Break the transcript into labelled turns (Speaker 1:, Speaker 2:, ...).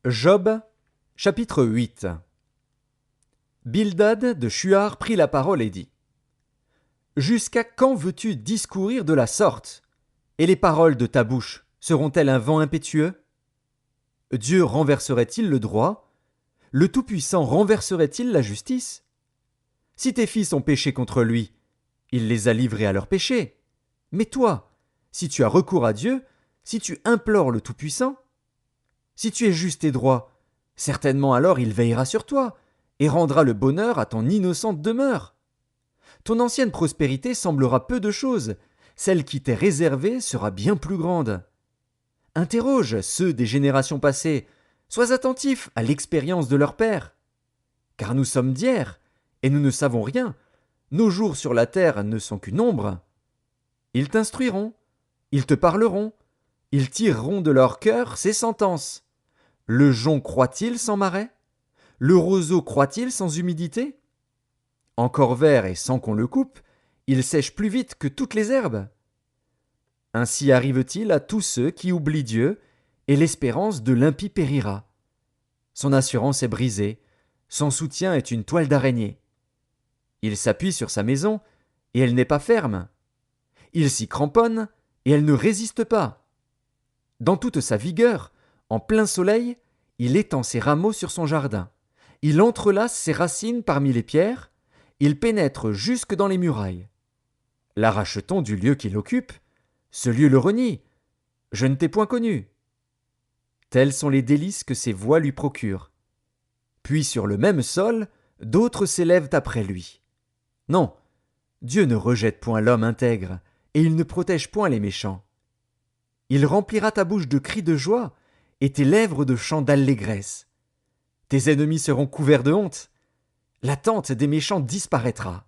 Speaker 1: Job, chapitre 8. Bildad de Shuar prit la parole et dit: Jusqu'à quand veux-tu discourir de la sorte? Et les paroles de ta bouche seront-elles un vent impétueux? Dieu renverserait-il le droit? Le Tout-Puissant renverserait-il la justice? Si tes fils ont péché contre lui, il les a livrés à leurs péchés. Mais toi, si tu as recours à Dieu, si tu implores le Tout-Puissant, si tu es juste et droit, certainement alors il veillera sur toi et rendra le bonheur à ton innocente demeure. Ton ancienne prospérité semblera peu de chose, celle qui t'est réservée sera bien plus grande. Interroge ceux des générations passées, sois attentif à l'expérience de leur père. Car nous sommes d'hier, et nous ne savons rien, nos jours sur la terre ne sont qu'une ombre. Ils t'instruiront, ils te parleront, ils tireront de leur cœur ces sentences. Le jonc croît-il sans marais? Le roseau croît-il sans humidité? Encore vert et sans qu'on le coupe, il sèche plus vite que toutes les herbes. Ainsi arrive-t-il à tous ceux qui oublient Dieu, et l'espérance de l'impie périra. Son assurance est brisée, son soutien est une toile d'araignée. Il s'appuie sur sa maison, et elle n'est pas ferme. Il s'y cramponne, et elle ne résiste pas. Dans toute sa vigueur, en plein soleil, il étend ses rameaux sur son jardin. Il entrelace ses racines parmi les pierres. Il pénètre jusque dans les murailles. L'arrache-t-on du lieu qu'il occupe? Ce lieu le renie. Je ne t'ai point connu. Tels sont les délices que ses voix lui procurent. Puis sur le même sol, d'autres s'élèvent après lui. Non, Dieu ne rejette point l'homme intègre, et il ne protège point les méchants. Il remplira ta bouche de cris de joie, et tes lèvres de chants d'allégresse. Tes ennemis seront couverts de honte. La tente des méchants disparaîtra.